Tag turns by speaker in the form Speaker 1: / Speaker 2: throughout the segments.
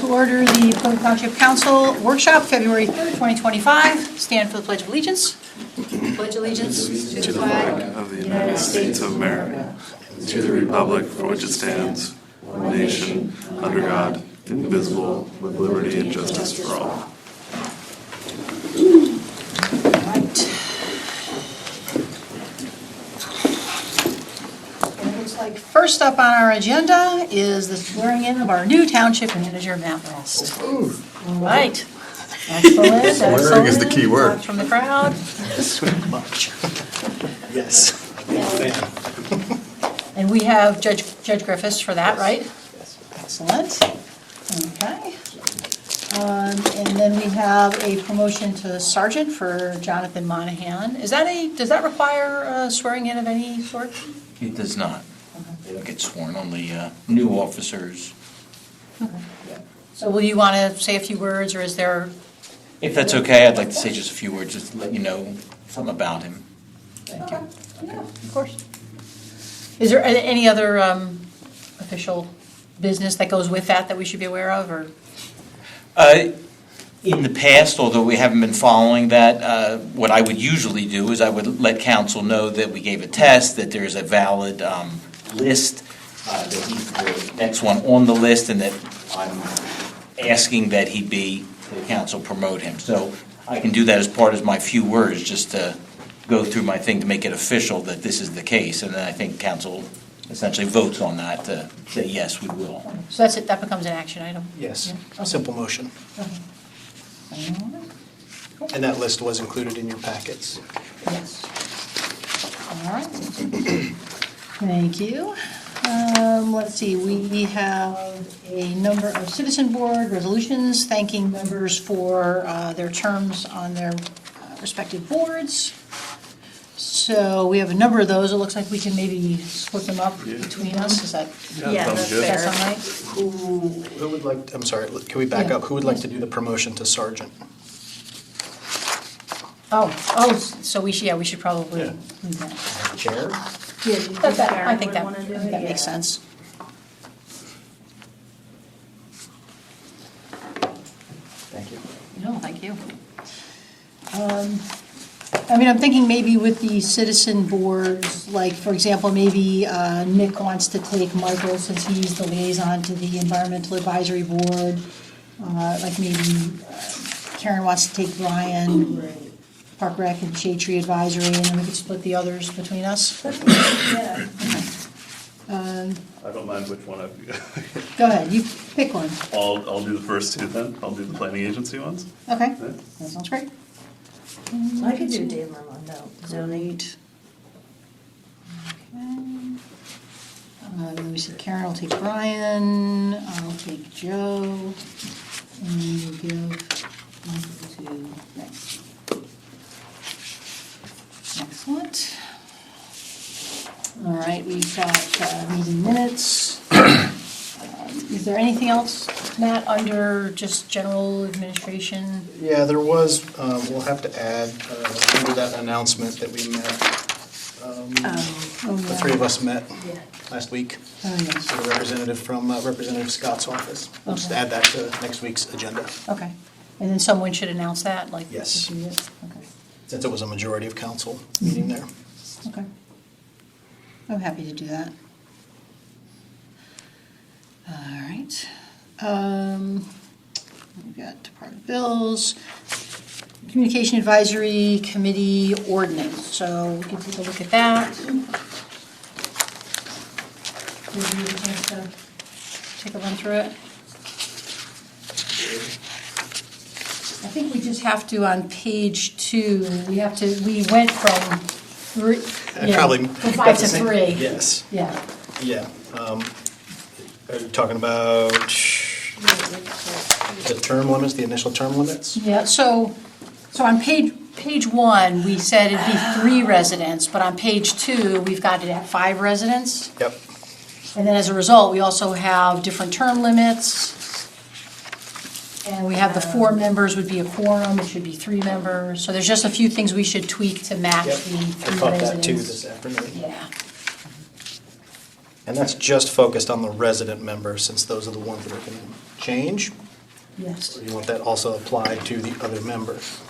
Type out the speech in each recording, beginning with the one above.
Speaker 1: to order the Potomac Township Council Workshop, February 3rd, 2025. Stand for the Pledge of Allegiance. Pledge allegiance to the flag
Speaker 2: of the United States of America, to the republic for which it stands, one nation, under God, indivisible, with liberty and justice for all.
Speaker 1: Right. And it looks like first up on our agenda is the swearing in of our new township manager, Matt West. All right. Excellent.
Speaker 2: Swearing is the key word.
Speaker 1: From the crowd.
Speaker 3: Yes.
Speaker 1: And we have Judge Griffiths for that, right?
Speaker 3: Yes.
Speaker 1: Excellent. Okay. And then we have a promotion to sergeant for Jonathan Monahan. Does that require swearing in of any sort?
Speaker 4: It does not. They don't get sworn, only new officers.
Speaker 1: So will you want to say a few words, or is there?
Speaker 4: If that's okay, I'd like to say just a few words, just to let you know something about him.
Speaker 1: Thank you. Yeah, of course. Is there any other official business that goes with that we should be aware of, or?
Speaker 4: In the past, although we haven't been following that, what I would usually do is I would let council know that we gave a test, that there's a valid list, that he's the next one on the list, and that I'm asking that he be, the council promote him. So I can do that as part of my few words, just to go through my thing to make it official that this is the case, and then I think council essentially votes on that to say, yes, we will.
Speaker 1: So that's it, that becomes an action item?
Speaker 3: Yes,
Speaker 1: Yeah. Okay.
Speaker 3: simple motion.
Speaker 1: Okay.
Speaker 3: And that list was included in your packets.
Speaker 1: Yes. All right. Thank you. Let's see, we have a number of citizen board resolutions thanking members for their terms on their respective boards. So we have a number of those. It looks like we can maybe split them up between us. Is that?
Speaker 2: Yeah, sounds good.
Speaker 1: Does that sound right?
Speaker 3: Who would like, I'm sorry, can we back
Speaker 1: Yeah.
Speaker 3: up? Who would like to do the promotion to sergeant?
Speaker 1: So we should probably
Speaker 3: Yeah.
Speaker 1: do that.
Speaker 3: Chair?
Speaker 1: I think that makes sense.
Speaker 3: Thank you.
Speaker 1: No, thank you. I'm thinking maybe with the citizen boards, like, for example, maybe Nick wants to take Michael since he's the liaison to the Environmental Advisory Board. Like maybe Karen wants to take Brian, Park Rec and Shade Tree Advisory, and then we could split the others between us.
Speaker 5: Yeah.
Speaker 2: I don't mind which one of you.
Speaker 1: Go ahead, you pick one.
Speaker 2: I'll do the first two then. I'll do the planning agency ones.
Speaker 1: Okay,
Speaker 2: Okay.
Speaker 1: that sounds great.
Speaker 5: I could do Dave Mermondo, zoning.
Speaker 1: Great. Okay. Let me see, Karen will take Brian, I'll take Joe, and we'll give Michael to Nick. Excellent. All right, we've got meeting minutes. Is there anything else, Matt, under just general administration?
Speaker 3: Yeah, there was, we'll have to add, under that announcement that we met, the three of us met
Speaker 5: Yeah.
Speaker 3: last week.
Speaker 1: Oh, yes,
Speaker 3: The representative from Representative Scott's office. We'll just
Speaker 1: Okay.
Speaker 3: add that to next week's agenda,
Speaker 1: okay. And then someone should announce that, like?
Speaker 3: Yes.
Speaker 1: if you did? Okay.
Speaker 3: since it was a majority of council meeting there.
Speaker 1: Okay. I'm happy to do that. All right. We've got department bills, communication advisory committee ordinance, so we can take a look at that. Did you get a chance to take a run through it? I think we just have to, on page 2, we went from 3,
Speaker 3: Probably
Speaker 1: from 5 to 3.
Speaker 3: Yes,
Speaker 1: Yeah.
Speaker 3: yeah. Are you talking about the term limits, the initial term limits?
Speaker 1: Yeah, so on page 1, we said it'd be 3 residents, but on page 2, we've got it at 5 residents.
Speaker 3: Yep.
Speaker 1: And then as a result, we also have different term limits. And we have the 4 members would be a quorum, it should be 3 members. So there's just a few things we should tweak to match
Speaker 3: Yep.
Speaker 1: the
Speaker 3: I
Speaker 1: 3
Speaker 3: caught
Speaker 1: residents.
Speaker 3: that too this afternoon.
Speaker 1: Yeah,
Speaker 3: And that's just focused on the resident members, since those are the ones that are going to change.
Speaker 1: Yes.
Speaker 3: Or do you want that also applied to the other members?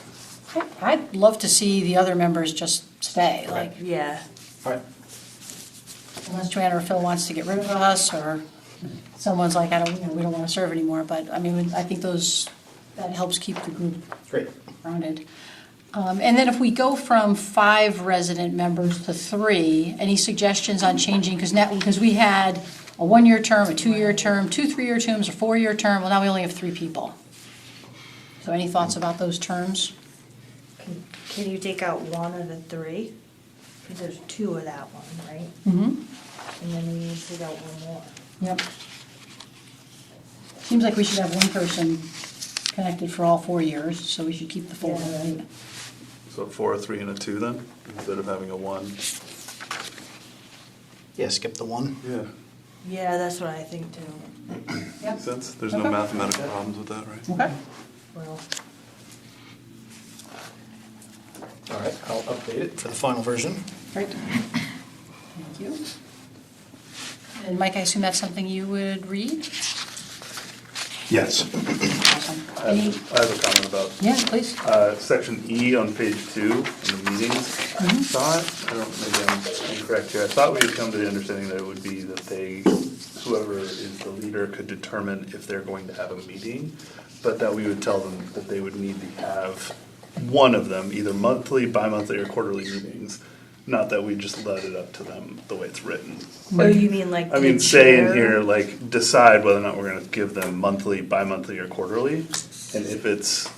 Speaker 1: I'd love to see the other members just stay, like,
Speaker 5: Yeah.
Speaker 3: All right.
Speaker 1: unless Joanna or Phil wants to get rid of us, or someone's like, we don't want to serve anymore, but, I mean, I think that helps keep the group
Speaker 3: Great.
Speaker 1: rounded. And then if we go from 5 resident members to 3, any suggestions on changing, because we had a 1-year term, a 2-year term, 2 3-year terms, a 4-year term, well, now we only have 3 people. So any thoughts about those terms?
Speaker 5: Can you take out one of the 3? Because there's 2 of that one, right?
Speaker 1: Mm-hmm.
Speaker 5: And then we need to take out 1 more.
Speaker 1: Yep. Seems like we should have one person connected for all 4 years, so we should keep the 4,
Speaker 5: Yeah.
Speaker 1: right?
Speaker 2: So 4, 3, and a 2 then, instead of having a 1.
Speaker 3: Yeah, skip the 1.
Speaker 2: Yeah,
Speaker 5: Yeah, that's what I think too.
Speaker 1: Yep.
Speaker 2: makes sense. There's no
Speaker 1: Okay.
Speaker 2: mathematical problems with that, right?
Speaker 1: Okay.
Speaker 5: Well,
Speaker 3: All right, I'll update it for the final version.
Speaker 1: Great. Thank you. And Mike, I assume that's something you would read?
Speaker 6: Yes.
Speaker 1: Awesome. Any,
Speaker 2: I have a comment about
Speaker 1: yeah, please.
Speaker 2: section E on page 2, in the meetings. I thought, maybe I'm incorrect here, I thought we had come to the understanding that it would be that whoever is the leader could determine if they're going to have a meeting, but that we would tell them that they would need to have one of them, either monthly, bi-monthly, or quarterly meetings. Not that we just let it up to them the way it's written.
Speaker 5: oh, you mean like
Speaker 2: I
Speaker 5: the
Speaker 2: mean, say in
Speaker 5: chair?
Speaker 2: here, like, decide whether or not we're gonna give them monthly, bi-monthly, or quarterly. And if there's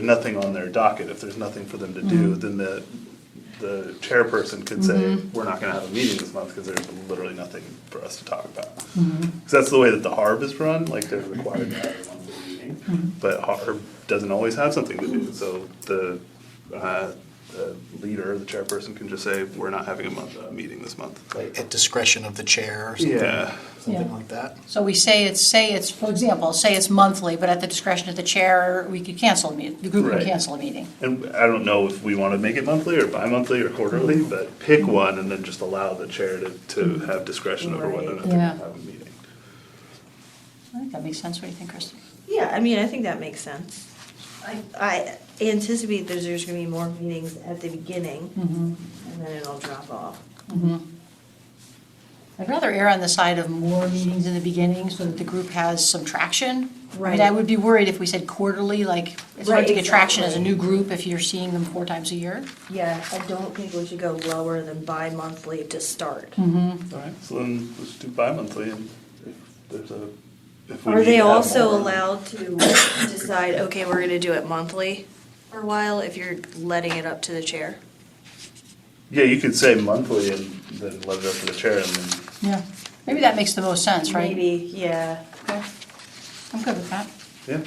Speaker 2: nothing on their docket, if there's nothing for them to do, then the chairperson could say, we're not gonna have a meeting this month, because there's literally nothing for us to talk about. Because that's the way that the HARB is run, like, they're required to have a monthly meeting. But HARB doesn't always have something to do, so the leader, the chairperson can just say, we're not having a meeting this month.
Speaker 3: Like at discretion of the chair or something.
Speaker 2: Yeah.
Speaker 3: Something
Speaker 1: Yeah.
Speaker 3: like that.
Speaker 1: So we say it's, for example, say it's monthly, but at the discretion of the chair, we could cancel a meeting, the group can
Speaker 2: Right.
Speaker 1: cancel a meeting.
Speaker 2: And I don't know if we want to make it monthly or bi-monthly or quarterly, but pick one and then just allow the chair to have discretion over whether or not they're
Speaker 1: Yeah.
Speaker 2: going to have a meeting.
Speaker 1: I think that makes sense. What do you think, Kristen?
Speaker 5: Yeah, I mean, I think that makes sense. I anticipate there's gonna be more meetings at the beginning, and then it'll drop off.
Speaker 1: I'd rather err on the side of more meetings in the beginning so that the group has some traction. I mean,
Speaker 5: Right.
Speaker 1: I would be worried if we said quarterly, like, it's hard
Speaker 5: Right,
Speaker 1: to get traction as a
Speaker 5: exactly.
Speaker 1: new group if you're seeing them 4 times a year.
Speaker 5: Yeah, I don't think we should go lower than bi-monthly to start.
Speaker 2: All right, so then let's do bi-monthly and if there's if we
Speaker 5: Are
Speaker 2: need
Speaker 5: they
Speaker 2: to have
Speaker 5: also
Speaker 2: more-
Speaker 5: allowed to decide, okay, we're gonna do it monthly for a while, if you're letting it up to the chair?
Speaker 2: Yeah, you could say monthly and then let it up to the chair and then,
Speaker 1: Yeah. Maybe that makes the most sense, right?
Speaker 5: Maybe, yeah.
Speaker 1: Okay. I'm good with that.
Speaker 2: yeah.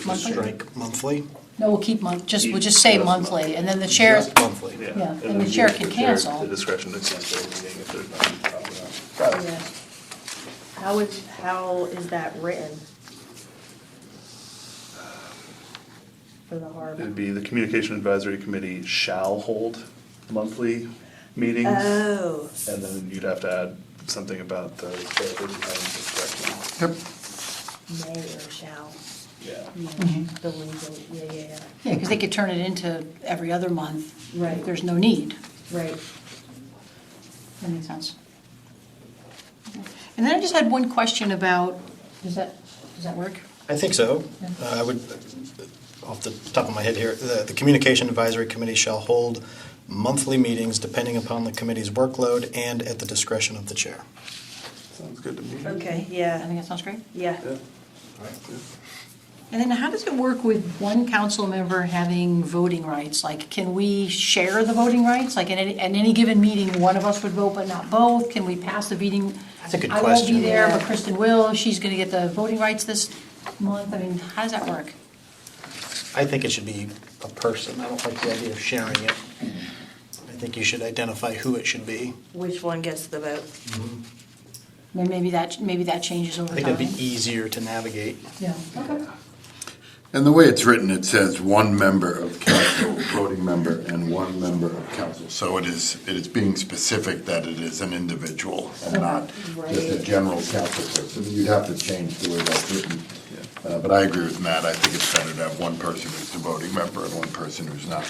Speaker 1: Monthly?
Speaker 3: Strike monthly.
Speaker 1: No, we'll keep we'll just say
Speaker 2: Just
Speaker 1: monthly, and then the chair,
Speaker 3: Just monthly.
Speaker 2: Yeah.
Speaker 1: Yeah, and
Speaker 2: then
Speaker 1: the chair
Speaker 2: give
Speaker 1: can
Speaker 2: the chair
Speaker 1: cancel.
Speaker 2: The discretion to cancel a meeting if there's nothing to talk about. Got it.
Speaker 5: Yeah. How is that written? For the harbor?
Speaker 2: It'd be the Communication Advisory Committee shall hold monthly meetings.
Speaker 5: Oh,
Speaker 2: And then you'd have to add something about the chairperson having discretion.
Speaker 5: may or shall.
Speaker 2: Yeah.
Speaker 5: The legal, yeah.
Speaker 1: yeah, because they could turn it into every other month.
Speaker 5: Right.
Speaker 1: If there's no need.
Speaker 5: Right.
Speaker 1: That makes sense. And then I just had one question about, does that work?
Speaker 3: I think so.
Speaker 1: Yeah.
Speaker 3: I would, off the top of my head here, the Communication Advisory Committee shall hold monthly meetings depending upon the committee's workload and at the discretion of the chair.
Speaker 2: Sounds good to me.
Speaker 5: Okay,
Speaker 1: I
Speaker 5: yeah,
Speaker 1: think that sounds great.
Speaker 5: yeah.
Speaker 2: Yeah.
Speaker 1: And then how does it work with one council member having voting rights? Like, can we share the voting rights? Like, in any given meeting, one of us would vote but not both? Can we pass the meeting?
Speaker 3: That's a good
Speaker 1: I won't be
Speaker 3: question.
Speaker 1: there, but
Speaker 5: Yeah.
Speaker 1: Kristen will. She's going to get the voting rights this month. I mean, how does that work?
Speaker 3: I think it should be a person. I don't like the idea of sharing it. I think you should identify who it should be.
Speaker 5: Which one gets the vote?
Speaker 1: And maybe that changes over
Speaker 3: I
Speaker 1: time.
Speaker 3: think it'd be easier to navigate.
Speaker 1: Yeah, okay.
Speaker 6: And the way it's written, it says one member of council, voting member, and one member of council. So it is being specific that it is an individual and not just a general council person. You'd have to change the way that's written. but I agree with Matt. I think it's better to have one person who's the voting member and one person who's not.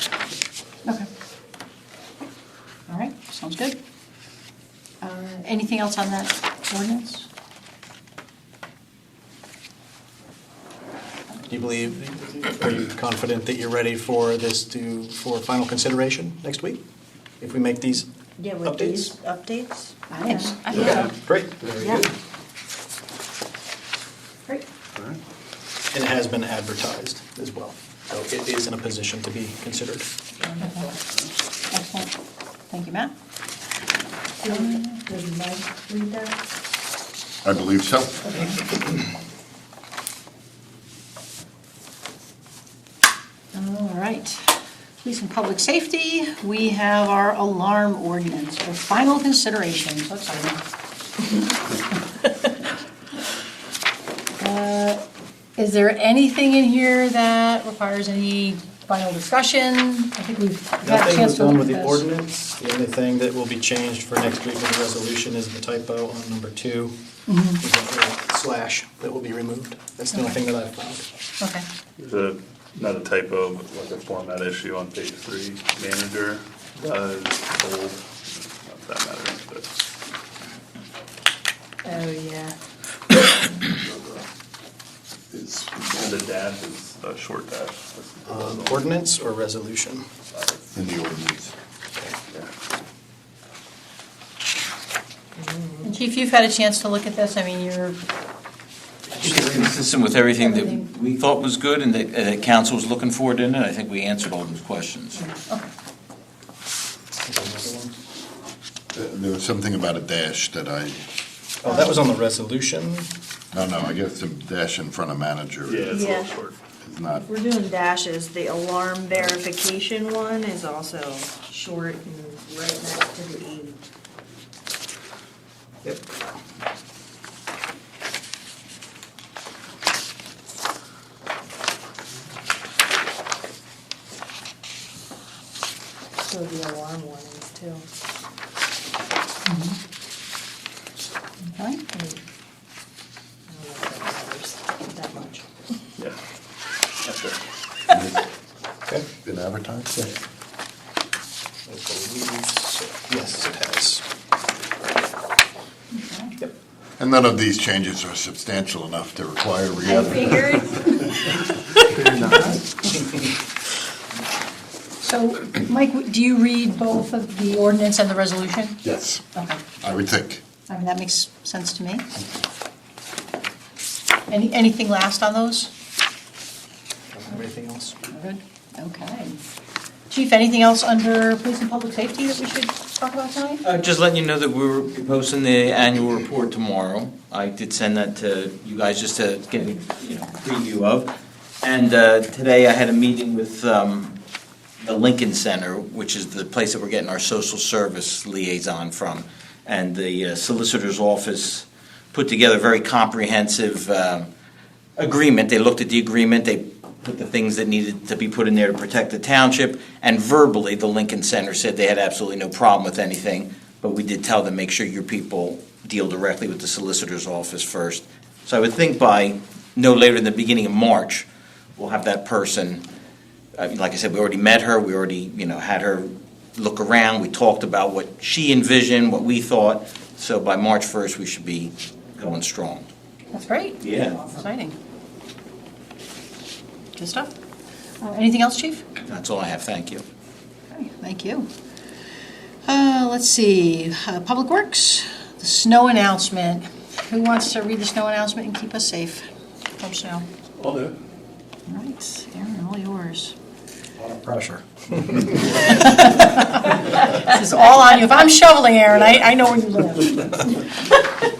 Speaker 1: Okay. All right, sounds good. Anything else on that ordinance?
Speaker 3: Do you believe, are you confident that you're ready for for final consideration next week? If we make these
Speaker 5: Yeah, with these
Speaker 3: updates?
Speaker 5: updates?
Speaker 1: Yes.
Speaker 5: Yeah.
Speaker 3: Great, very
Speaker 5: Yeah.
Speaker 3: good.
Speaker 1: Great.
Speaker 3: And it has been advertised as well, so it is in a position to be considered.
Speaker 1: Excellent. Thank you, Matt.
Speaker 5: Does Mike read that?
Speaker 6: I believe so.
Speaker 1: All right. Police and Public Safety, we have our alarm ordinance for final consideration. So exciting. Is there anything in here that requires any final discussion? I think we've had a
Speaker 3: Nothing
Speaker 1: chance
Speaker 3: was
Speaker 1: to
Speaker 3: done
Speaker 1: look
Speaker 3: with
Speaker 1: at
Speaker 3: the
Speaker 1: this.
Speaker 3: ordinance. The only thing that will be changed for next week with the resolution is the typo on number 2. There's a slash that will be removed. That's the only thing that I've found.
Speaker 1: Okay.
Speaker 2: There's not a typo, but like a format issue on page 3, manager, bold, not that matters, but.
Speaker 5: Oh, yeah.
Speaker 2: And the dash is a short dash.
Speaker 3: Ordinance or resolution?
Speaker 6: In the ordinance.
Speaker 1: And Chief, you've had a chance to look at this. I mean, you're,
Speaker 4: Consistent with everything that we thought was good and that council was looking for, didn't it? I think we answered all those questions.
Speaker 1: okay.
Speaker 6: There was something about a dash that
Speaker 3: Oh, that was on the resolution.
Speaker 6: no, I guess the dash in front of manager
Speaker 2: Yeah, it's a
Speaker 5: Yeah.
Speaker 2: little short.
Speaker 6: is not.
Speaker 5: If we're doing dashes, the alarm verification one is also short and right next to the E.
Speaker 3: Yep.
Speaker 5: So the alarm one is too.
Speaker 1: Okay.
Speaker 5: I don't know if that matters that much.
Speaker 2: Yeah. That's it.
Speaker 3: Okay.
Speaker 6: Been advertised? Yeah.
Speaker 3: I believe so. Yes, it has. Yep.
Speaker 6: And none of these changes are substantial enough to require
Speaker 5: I
Speaker 6: re-advertising.
Speaker 5: figured.
Speaker 1: So, Mike, do you read both of the ordinance and the resolution?
Speaker 6: Yes,
Speaker 1: Okay.
Speaker 6: I would think.
Speaker 1: I mean, that makes sense to me. Anything last on those?
Speaker 3: Don't have anything else?
Speaker 1: Good. Okay. Chief, anything else under police and public safety that we should talk about tonight?
Speaker 4: Just letting you know that we're posting the annual report tomorrow. I did send that to you guys just to get a preview of. And today I had a meeting with the Lincoln Center, which is the place that we're getting our social service liaison from. And the solicitor's office put together a very comprehensive agreement. They looked at the agreement, they put the things that needed to be put in there to protect the township, and verbally, the Lincoln Center said they had absolutely no problem with anything, but we did tell them, make sure your people deal directly with the solicitor's office first. So I would think by no later than the beginning of March, we'll have that person, like I said, we already met her, we already, had her look around, we talked about what she envisioned, what we thought, so by March 1st, we should be going strong.
Speaker 1: That's great.
Speaker 4: Yeah.
Speaker 1: Exciting. Good stuff. Anything else, Chief?
Speaker 4: That's all I have, thank you.
Speaker 1: Okay, thank you. Let's see, Public Works, the snow announcement. Who wants to read the snow announcement and keep us safe from snow?
Speaker 2: I'll do it.
Speaker 1: All right, Aaron, all yours.
Speaker 3: A lot of pressure.
Speaker 1: This is all on you. If I'm shoveling, Aaron, I know where you live.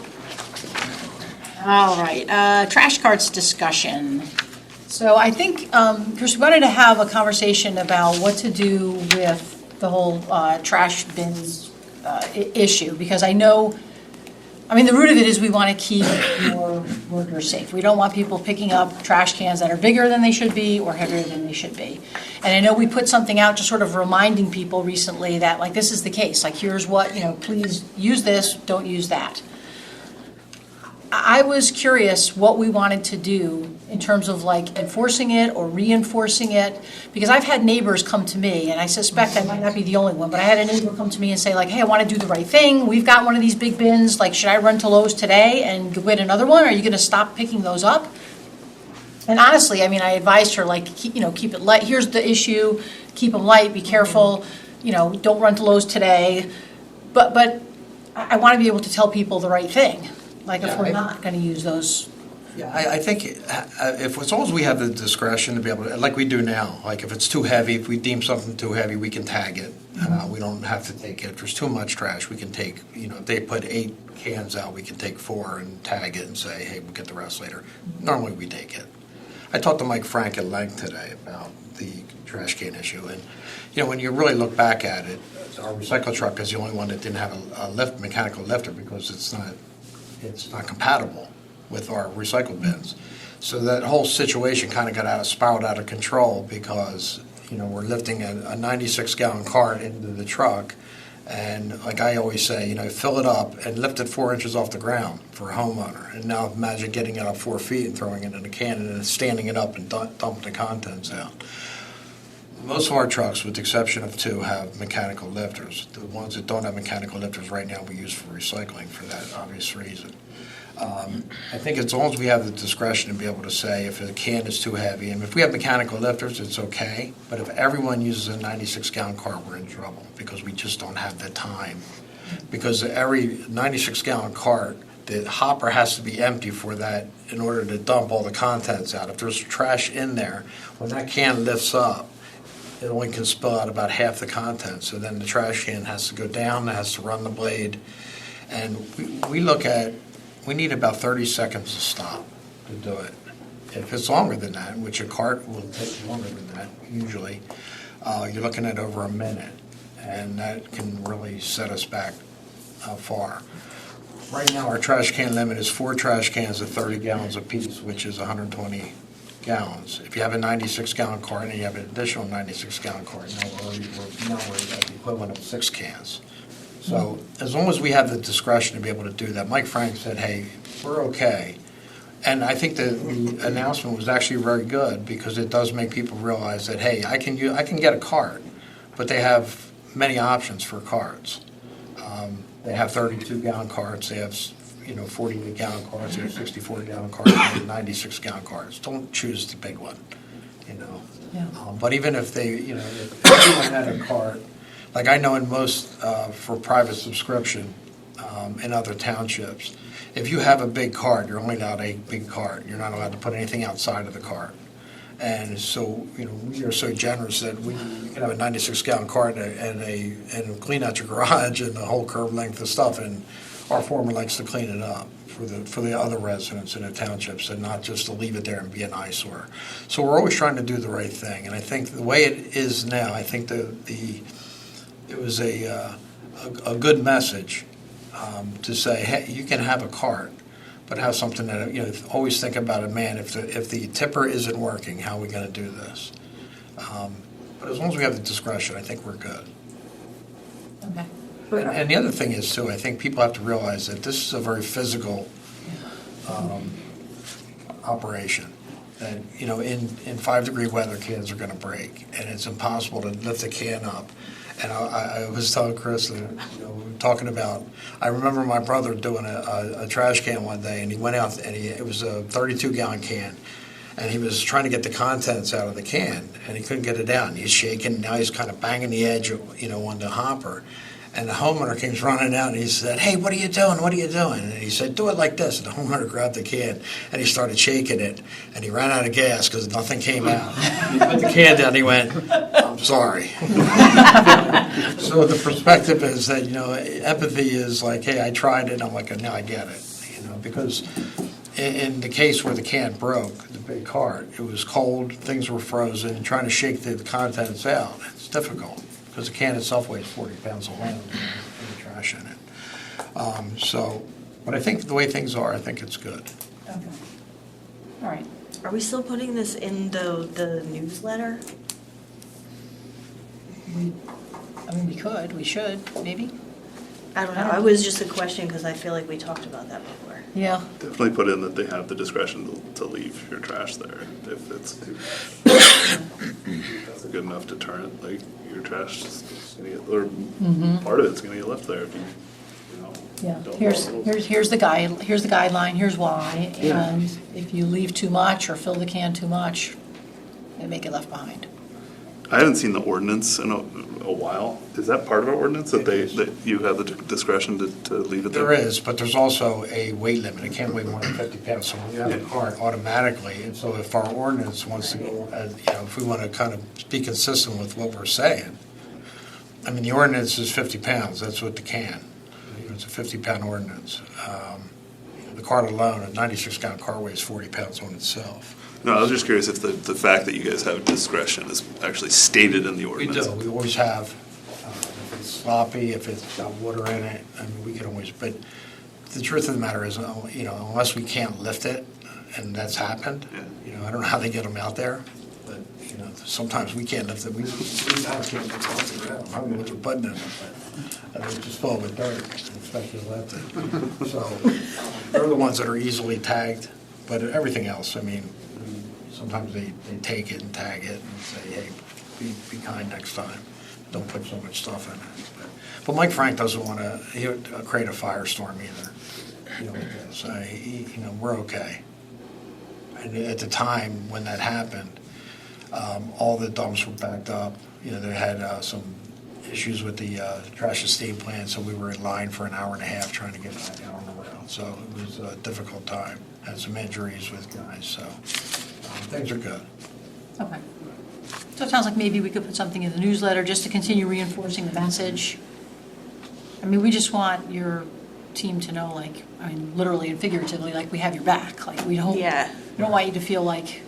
Speaker 1: All right, trash carts discussion. So I think, Chris, we wanted to have a conversation about what to do with the whole trash bins issue, because I know, the root of it is we want to keep your workers safe. We don't want people picking up trash cans that are bigger than they should be or heavier than they should be. And I know we put something out just sort of reminding people recently that, like, this is the case. Like, here's what, please use this, don't use that. I was curious what we wanted to do in terms of like enforcing it or reinforcing it, because I've had neighbors come to me, and I suspect I might not be the only one, but I had a neighbor come to me and say like, hey, I want to do the right thing. We've got one of these big bins, like, should I run to Lowe's today and get another one? Are you going to stop picking those up? And honestly, I mean, I advised her, like, keep it light. Here's the issue, keep them light, be careful, don't run to Lowe's today. But I want to be able to tell people the right thing, like if we're not going to use those.
Speaker 7: Yeah, I think if, as long as we have the discretion to be able to, like we do now, like if it's too heavy, if we deem something too heavy, we can tag it. We don't have to take it. If there's too much trash, we can take, if they put 8 cans out, we can take 4 and tag it and say, hey, we'll get the rest later. Normally, we take it. I talked to Mike Frank at length today about the trash can issue, and when you really look back at it, our recycle truck is the only one that didn't have a mechanical lifter because it's not compatible with our recycle bins. So that whole situation kind of spiraled out of control because we're lifting a 96-gallon cart into the truck, and like I always say, fill it up and lift it 4 inches off the ground for a homeowner. And now imagine getting it up 4 feet and throwing it in a can and then standing it up and dumping the contents out. Most of our trucks, with the exception of 2, have mechanical lifters. The ones that don't have mechanical lifters right now we use for recycling for that obvious reason. I think as long as we have the discretion to be able to say if a can is too heavy, and if we have mechanical lifters, it's okay, but if everyone uses a 96-gallon cart, we're in trouble because we just don't have the time. Because every 96-gallon cart, the hopper has to be empty for that in order to dump all the contents out. If there's trash in there, when that can lifts up, it only can spill out about half the contents. So then the trash can has to go down, it has to run the blade. And we need about 30 seconds to stop to do it. If it's longer than that, which a cart will take longer than that usually, you're looking at over a minute. And that can really set us back far. Right now, our trash can limit is 4 trash cans of 30 gallons apiece, which is 120 gallons. If you have a 96-gallon cart and you have an additional 96-gallon cart, now we're at the equivalent of 6 cans. So as long as we have the discretion to be able to do that, Mike Frank said, hey, we're okay. And I think the announcement was actually very good because it does make people realize that, hey, I can get a cart, but they have many options for carts. They have 32-gallon carts, they have 48-gallon carts, they have 64-gallon carts, and 96-gallon carts. Don't choose the big one,
Speaker 1: Yeah.
Speaker 7: But even if if anyone had a cart, like I know in most for private subscription in other townships, if you have a big cart, you're only allowed a big cart. You're not allowed to put anything outside of the cart. And so, we are so generous that you can have a 96-gallon cart and clean out your garage and the whole curb length of stuff. And our foreman likes to clean it up for the other residents in the townships and not just to leave it there and be an eyesore. So we're always trying to do the right thing. And I think the way it is now, I think it was a good message to say, hey, you can have a cart, but have something that, always think about it, man, if the tipper isn't working, how are we going to do this? But as long as we have the discretion, I think we're good.
Speaker 1: Okay.
Speaker 7: And the other thing is, too, I think people have to realize that this is a very physical operation. That, in 5-degree weather, cans are going to break, and it's impossible to lift a can up. And I was telling Chris that, we were talking about, I remember my brother doing a trash can one day, and he went out, and it was a 32-gallon can, and he was trying to get the contents out of the can, and he couldn't get it out, and he's shaking, and now he's kind of banging the edge, on the hopper. And the homeowner came running out and he said, hey, what are you doing? What are you doing? And he said, do it like this. And the homeowner grabbed the can and he started shaking it. And he ran out of gas because nothing came out. He put the can down and he went, I'm sorry. So the perspective is that, empathy is like, hey, I tried it. I'm like, now I get it. Because in the case where the can broke, the big cart, it was cold, things were frozen, and trying to shake the contents out, it's difficult. Because the can itself weighs 40 pounds alone with the trash in it. But I think the way things are, I think it's good.
Speaker 1: Okay. All right.
Speaker 5: Are we still putting this in the newsletter?
Speaker 1: We should, maybe.
Speaker 5: I don't know, it was just a question because I feel like we talked about that before.
Speaker 1: Yeah,
Speaker 2: Definitely put in that they have the discretion to leave your trash there if it's, that's a good enough deterrent, like your trash is gonna get, or part of it's gonna get left there if you know.
Speaker 1: yeah.
Speaker 2: don't
Speaker 1: Here's
Speaker 2: follow
Speaker 1: the guideline, here's why. And if you leave too much or fill the can too much, they may get left behind.
Speaker 2: I haven't seen the ordinance in a while. Is that part of our ordinance that that you have the discretion to leave it there?
Speaker 7: There is, but there's also a weight limit. It can't weigh more than 50 pounds, so we have a cart automatically. And so if our ordinance wants to go, if we want to kind of be consistent with what we're saying, I mean, the ordinance is 50 pounds, that's what the can. It's a 50-pound ordinance. The cart alone, a 96-gallon cart weighs 40 pounds on itself.
Speaker 2: No, I was just curious if the fact that you guys have discretion is actually stated in the
Speaker 7: We
Speaker 2: ordinance.
Speaker 7: do, we always have. If it's sloppy, if it's got water in it, I mean, we can always, but the truth of the matter is, unless we can't lift it, and that's happened, I don't know how they get them out there, but, sometimes we can't lift it. We can't lift it off the ground. I don't know what you're putting in it, but it's just full with dirt, especially lift it. So, they're the ones that are easily tagged, but everything else, I mean, sometimes they take it and tag it and say, hey, be kind next time. Don't put so much stuff in it. But Mike Frank doesn't want to create a firestorm either. With this. We're okay. And at the time when that happened, all the dumps were backed up. They had some issues with the trash and steam plant, so we were in line for an hour and a half trying to get back out on the rail. So it was a difficult time. Had some injuries with guys, so things are good.
Speaker 1: Okay. So it sounds like maybe we could put something in the newsletter just to continue reinforcing the message. I mean, we just want your team to know, literally and figuratively, we have your back. We don't want you to feel like,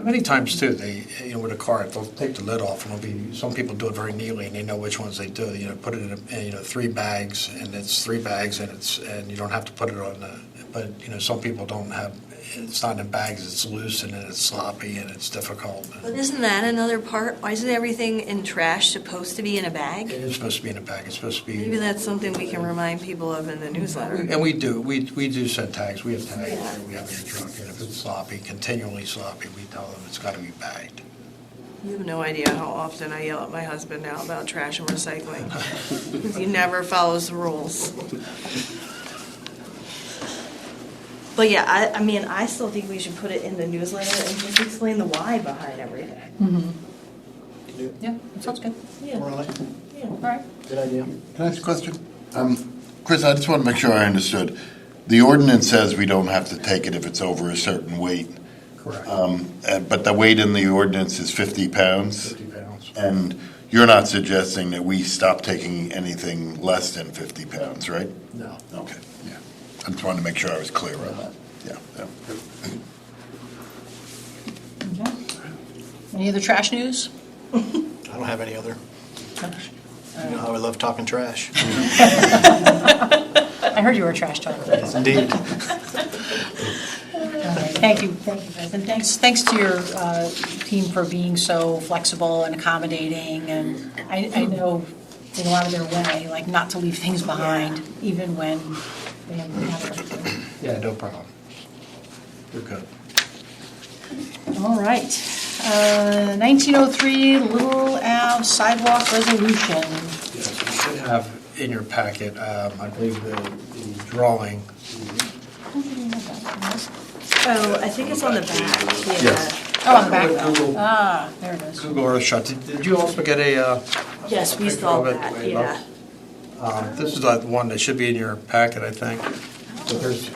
Speaker 7: Many times too, they, with a cart, they'll take the lid off, and some people do it very neatly, and they know which ones they do. Put it in 3 bags, and it's 3 bags, and you don't have to put it on the. But some people don't have. It's not in bags. It's loose, and it's sloppy, and it's difficult.
Speaker 5: But isn't that another part? Why isn't everything in trash supposed to be in a bag?
Speaker 7: It is supposed to be in a bag. It's supposed to be.
Speaker 5: Maybe that's something we can remind people of in the newsletter.
Speaker 7: And we do. We do send tags. We have tags. We have in the truck, and if it's sloppy, continually sloppy, we tell them it's got to be bagged.
Speaker 5: You have no idea how often I yell at my husband now about trash and recycling. Because he never follows the rules. But yeah, I still think we should put it in the newsletter and just explain the why behind everything.
Speaker 1: yeah, that sounds good.
Speaker 3: Really?
Speaker 1: All right.
Speaker 3: Good idea.
Speaker 6: Can I ask a question? Chris, I just want to make sure I understood. The ordinance says we don't have to take it if it's over a certain weight.
Speaker 7: Correct.
Speaker 6: But the weight in the ordinance is 50 pounds?
Speaker 7: 50 pounds.
Speaker 6: And you're not suggesting that we stop taking anything less than 50 pounds, right?
Speaker 7: No.
Speaker 6: Okay, yeah. I just wanted to make sure I was clear on that. Yeah.
Speaker 1: Okay. Any other trash news?
Speaker 3: I don't have any other. You know how I love talking trash.
Speaker 1: I heard you were a trash talker.
Speaker 3: Yes, indeed.
Speaker 1: Thank you, guys. And thanks to your team for being so flexible and accommodating. And I know they go out of their way, not to leave things behind, even when they haven't everything.
Speaker 7: Yeah, no problem. We're good.
Speaker 1: All right. 1903 Little Ave Sidewalk Resolution.
Speaker 7: Yes, you should have in your packet, I believe, the drawing.
Speaker 5: Oh, I think it's on the back. Yeah.
Speaker 7: Yes.
Speaker 1: Oh, on the back.
Speaker 7: Google-
Speaker 1: There it is.
Speaker 7: Google Earth shot. Did you also get a?
Speaker 5: Yes, we
Speaker 7: picture
Speaker 5: saw
Speaker 7: of it?
Speaker 5: that, yeah.
Speaker 7: This is the one that should be in your packet, I think. But there's
Speaker 1: You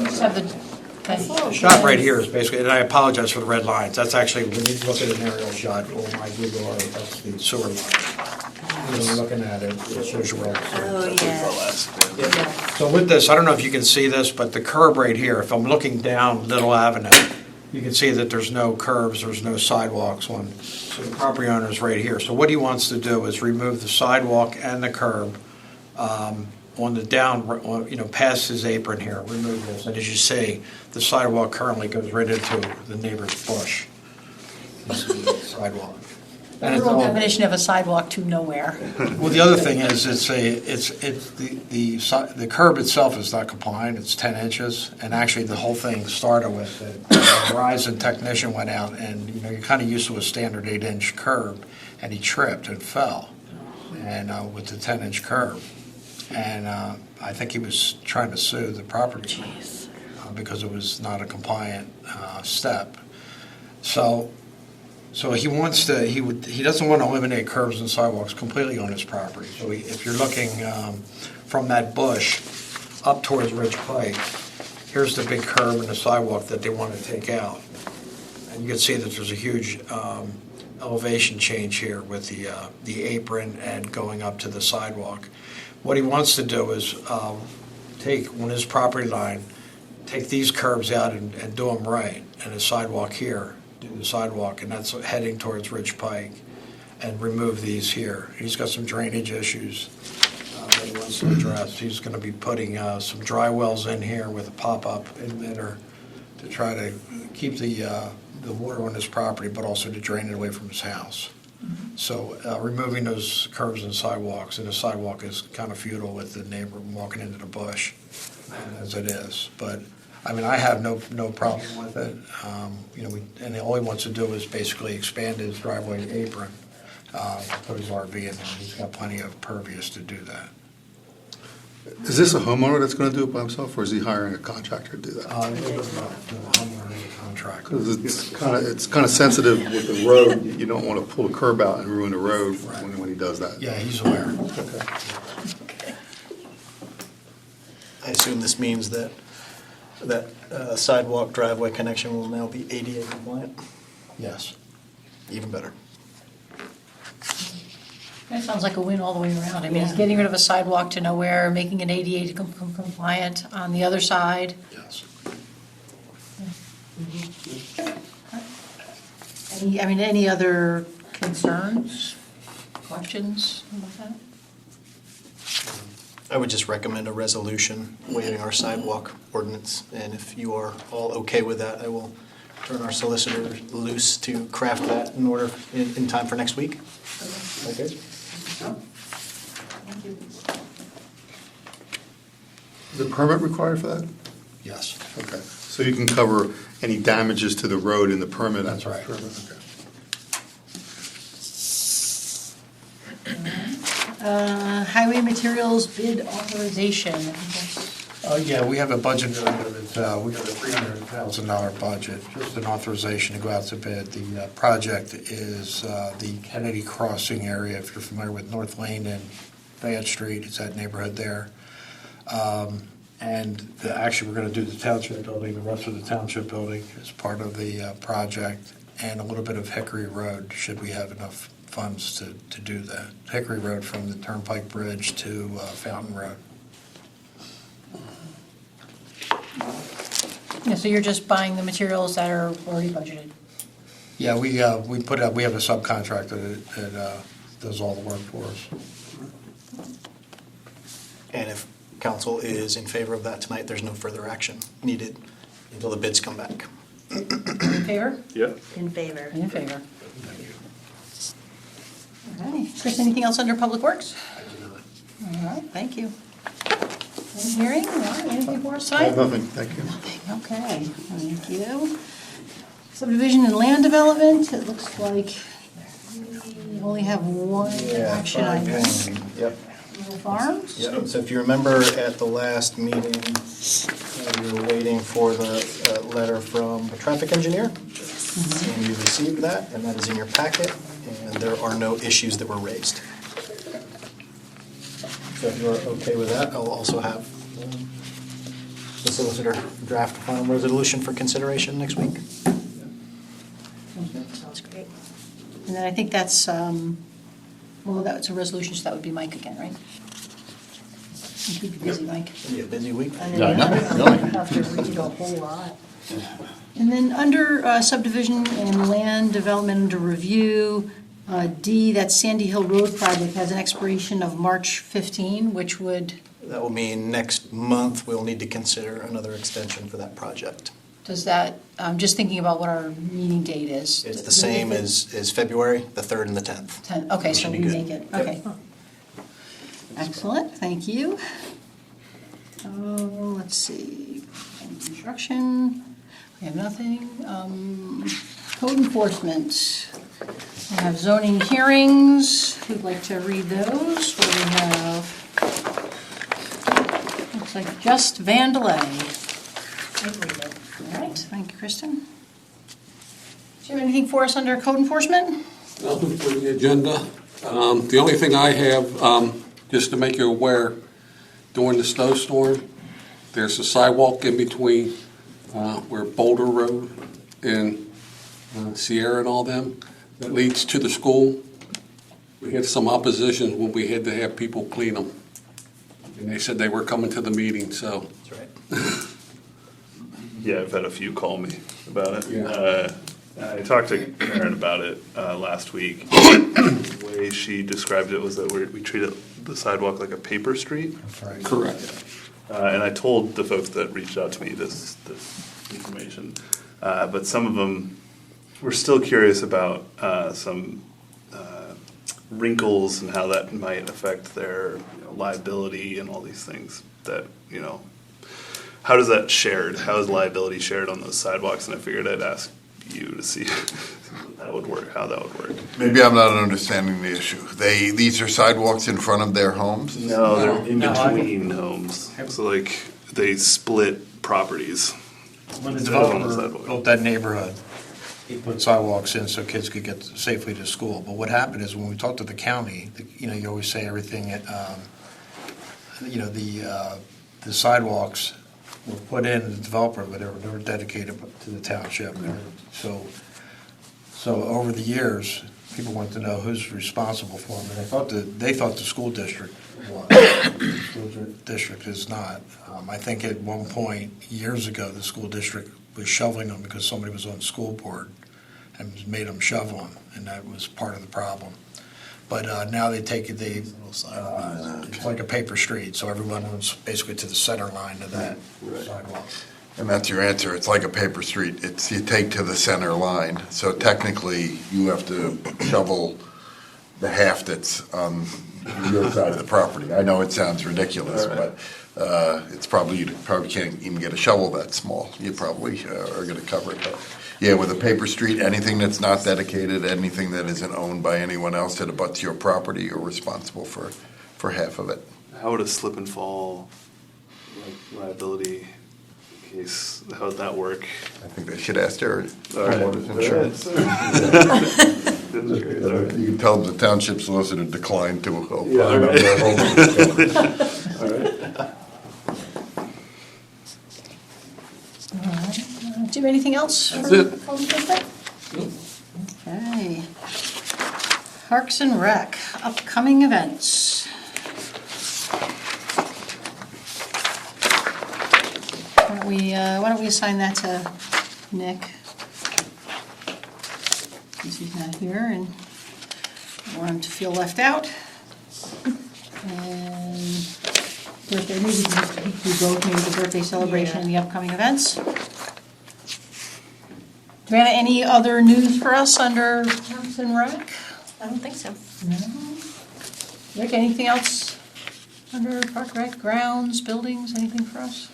Speaker 1: just have the thing.
Speaker 7: shot right here is basically, and I apologize for the red lines. That's actually, when you look at an aerial shot on my Google Earth, that's the sewer line. When you're looking at it, it shows you where it's.
Speaker 5: Oh, yeah.
Speaker 7: So with this, I don't know if you can see this, but the curb right here, if I'm looking down Little Avenue, you can see that there's no curbs, there's no sidewalks on, so the property owner is right here. So what he wants to do is remove the sidewalk and the curb on the down, past his apron here, remove this. And as you see, the sidewalk currently goes right into the neighbor's bush. This is the sidewalk. And it's
Speaker 1: Literal
Speaker 7: all-
Speaker 1: definition of a sidewalk to nowhere.
Speaker 7: Well, the other thing is, the curb itself is not compliant, it's 10 inches, and actually the whole thing started with it. A Verizon technician went out and, you're kind of used to a standard 8-inch curb, and he tripped and fell, and with the 10-inch curb. And I think he was trying to sue the property owner, because it was not a compliant step. So he wants to, he doesn't want to eliminate curbs and sidewalks completely on his property. So if you're looking from that bush up towards Ridge Pike, here's the big curb and the sidewalk that they want to take out. And you can see that there's a huge elevation change here with the apron and going up to the sidewalk. What he wants to do is take, on his property line, take these curbs out and do them right, and a sidewalk here, do the sidewalk, and that's heading towards Ridge Pike, and remove these here. He's got some drainage issues that he wants to address. He's going to be putting some dry wells in here with a pop-up emitter to try to keep the water on his property, but also to drain it away from his house. So removing those curbs and sidewalks, and the sidewalk is kind of futile with the neighbor walking into the bush, as it is. But, I mean, I have no problem with it. And all he wants to do is basically expand his driveway apron, put his RV in there. He's got plenty of pervious to do that.
Speaker 8: Is this a homeowner that's going to do it by himself, or is he hiring a contractor to do that?
Speaker 7: The homeowner is a contractor.
Speaker 8: Because it's kind of sensitive with the road. You don't want to pull a curb out and ruin the road when he does that.
Speaker 7: Yeah, he's aware.
Speaker 3: I assume this means that sidewalk driveway connection will now be ADA compliant?
Speaker 7: Yes.
Speaker 3: Even better.
Speaker 1: That sounds like a win all the way around. I mean, it's getting rid of a sidewalk to nowhere, making it ADA compliant on the other side.
Speaker 7: Yes.
Speaker 1: Any other concerns, questions about that?
Speaker 3: I would just recommend a resolution waiving our sidewalk ordinance, and if you are all okay with that, I will turn our solicitor loose to craft that in order, in time for next week. Okay.
Speaker 8: Is a permit required for that?
Speaker 7: Yes.
Speaker 8: Okay. So you can cover any damages to the road in the permit?
Speaker 7: That's right.
Speaker 8: Okay.
Speaker 1: Highway materials bid authorization.
Speaker 7: Yeah, we have a budget, we have a $300,000 budget, just an authorization to go out to bid. The project is the Kennedy Crossing area, if you're familiar with North Lane and Fayette Street, it's that neighborhood there. Actually, we're going to do the township building, the rest of the township building as part of the project, and a little bit of Hickory Road, should we have enough funds to do that. Hickory Road from the Turnpike Bridge to Fountain Road.
Speaker 1: Yeah, so you're just buying the materials that are already budgeted?
Speaker 7: Yeah, we have a subcontractor that does all the work for us.
Speaker 3: And if council is in favor of that tonight, there's no further action needed until the bids come back.
Speaker 1: In favor?
Speaker 2: Yep.
Speaker 5: In favor.
Speaker 1: In favor. Okay. Chris, anything else under Public Works? All right, thank you. Engineering, all right, anything for us
Speaker 8: I have
Speaker 1: tonight?
Speaker 8: nothing, thank you.
Speaker 1: Okay, thank you. Subdivision and land development, it looks like we only have one action item.
Speaker 3: Yep.
Speaker 1: Little Farms?
Speaker 3: Yep. So if you remember at the last meeting, we were waiting for the letter from the traffic engineer. And you received that, and that is in your packet, and there are no issues that were raised. So if you're okay with that, I'll also have the solicitor draft a final resolution for consideration next week.
Speaker 1: Sounds great. And then I think that's, that's a resolution, so that would be Mike again, right? You keep you busy, Mike.
Speaker 3: It'll be a busy week.
Speaker 1: And then the other, I have to read a whole lot. And then under subdivision and land development under review, D, that Sandy Hill Road project has an expiration of March 15, which would,
Speaker 3: That will mean next month we'll need to consider another extension for that project.
Speaker 1: Does that, I'm just thinking about what our meeting date is.
Speaker 3: It's the same as February, the 3rd and the 10th.
Speaker 1: Okay, so
Speaker 3: Should
Speaker 1: we
Speaker 3: be good.
Speaker 1: make it, okay. Excellent, thank you. Let's see, construction, we have nothing. Code enforcement, we have zoning hearings, who'd like to read those? What do we have? Looks like just Vandelay. All right, thank you, Kristen. Do you have anything for us under code enforcement?
Speaker 9: Nothing for the agenda. The only thing I have, just to make you aware, during the snowstorm, there's a sidewalk in between where Boulder Road and Sierra and all them, that leads to the school. We had some opposition when we had to have people clean them. And they said they were coming to the meeting, so.
Speaker 3: That's right.
Speaker 2: Yeah, I've had a few call me about it.
Speaker 9: Yeah.
Speaker 2: I talked to Karen about it last week. The way she described it was that we treated the sidewalk like a paper street.
Speaker 9: Correct.
Speaker 2: And I told the folks that reached out to me this information. But some of them were still curious about some wrinkles and how that might affect their liability and all these things that, how does that shared? How is liability shared on those sidewalks? And I figured I'd ask you to see that would work, how that would work.
Speaker 6: Maybe I'm not understanding the issue. These are sidewalks in front of their homes?
Speaker 2: No, they're in between homes. So like they split properties.
Speaker 7: When the
Speaker 2: Instead of on the
Speaker 7: developer
Speaker 2: sidewalk.
Speaker 7: built that neighborhood, he put sidewalks in so kids could get safely to school. But what happened is when we talked to the county, you always say everything, the sidewalks were put in, the developer, but they were dedicated to the township. So over the years, people wanted to know who's responsible for them. And they thought the school district was. The school district is not. I think at one point, years ago, the school district was shoveling them because somebody was on the school board and made them shovel them, and that was part of the problem. But now they take it, it's like a paper street, so everyone runs basically to the center line of that sidewalk.
Speaker 6: And that's your answer. It's like a paper street. You take to the center line. So technically, you have to shovel the half that's on your side of the property. I know it sounds ridiculous, but you probably can't even get a shovel that small. You probably are going to cover it. But yeah, with a paper street, anything that's not dedicated, anything that isn't owned by anyone else that abuts your property, you're responsible for half of it.
Speaker 2: How would a slip and fall liability case, how would that work?
Speaker 6: I think they should ask their
Speaker 2: All right.
Speaker 6: homeowners insurance. You can tell them the township solicitor declined to opine
Speaker 2: Yeah,
Speaker 6: on
Speaker 2: right.
Speaker 6: their homeowners.
Speaker 2: All right.
Speaker 1: Do you have anything else?
Speaker 9: That's
Speaker 1: for
Speaker 9: it.
Speaker 1: code enforcement? Okay. Parks and Rec, upcoming events. Why don't we assign that to Nick? Since he's not here and I don't want him to feel left out. And birthday, maybe we both maybe the birthday celebration and the upcoming events. Do we have any other news for us under Parks and Rec?
Speaker 5: I don't think so.
Speaker 1: No. Rick, anything else under Park Rec, grounds, buildings, anything for us?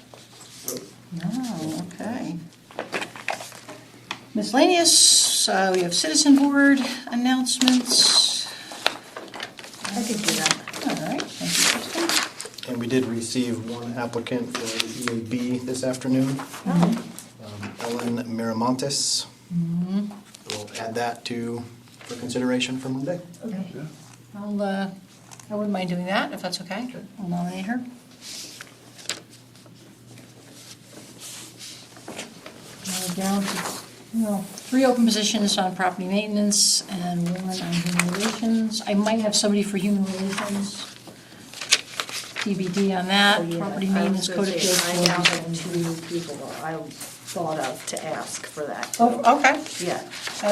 Speaker 1: No, okay. Miscellaneous, we have citizen board announcements.
Speaker 5: I could do that.
Speaker 1: All right, thank you, Kristen.
Speaker 3: And we did receive one applicant for the EAB this afternoon, Ellen Miramontes. We'll add that for consideration for Monday.
Speaker 1: Okay. I wouldn't mind doing that, if that's okay. I'll nominate her. Down to, 3 open positions on property maintenance and 1 on human relations. I might have somebody for human relations. TBD on that, property maintenance, code of appeals.
Speaker 5: I now have 2 people that I thought of to ask for that.
Speaker 1: Oh, okay.
Speaker 5: Yeah.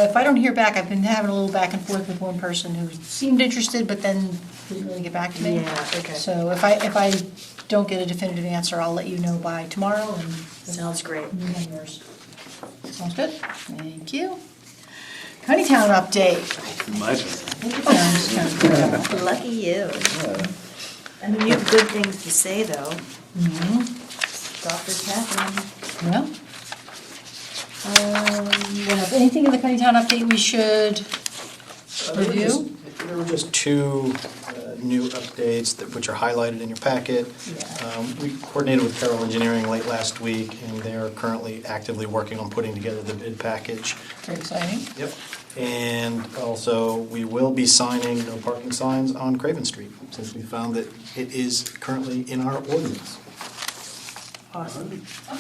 Speaker 1: If I don't hear back, I've been having a little back and forth with one person who seemed interested, but then didn't really get back to me.
Speaker 5: Yeah, okay.
Speaker 1: So if I don't get a definitive answer, I'll let you know by tomorrow and.
Speaker 5: Sounds great.
Speaker 1: Numbers. Sounds good. Thank you. Honeytown update.
Speaker 2: My turn.
Speaker 5: Lucky you. I mean, you have good things to say, though. Stop this happening.
Speaker 1: Yeah. What else? Anything in the Honeytown update we should review?
Speaker 3: There were just two new updates which are highlighted in your packet.
Speaker 1: Yeah.
Speaker 3: We coordinated with Carroll Engineering late last week, and they are currently actively working on putting together the bid package.
Speaker 1: Very exciting.
Speaker 3: Yep. And also, we will be signing no parking signs on Craven Street, since we found that it is currently in our ordinance.
Speaker 1: Awesome. All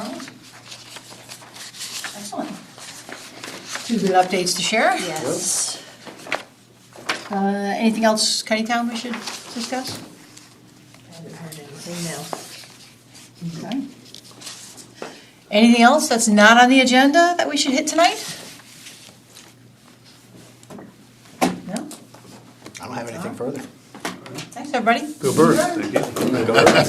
Speaker 1: right. Excellent. Two good updates to share.
Speaker 5: Yes.
Speaker 1: Anything else, Honeytown, we should discuss?
Speaker 5: I haven't heard anything, no.
Speaker 1: Okay. Anything else that's not on the agenda that we should hit tonight? No?
Speaker 3: I don't have anything further.
Speaker 1: Thanks, everybody.
Speaker 8: Go Birds.
Speaker 2: Thank you.
Speaker 3: Go ahead.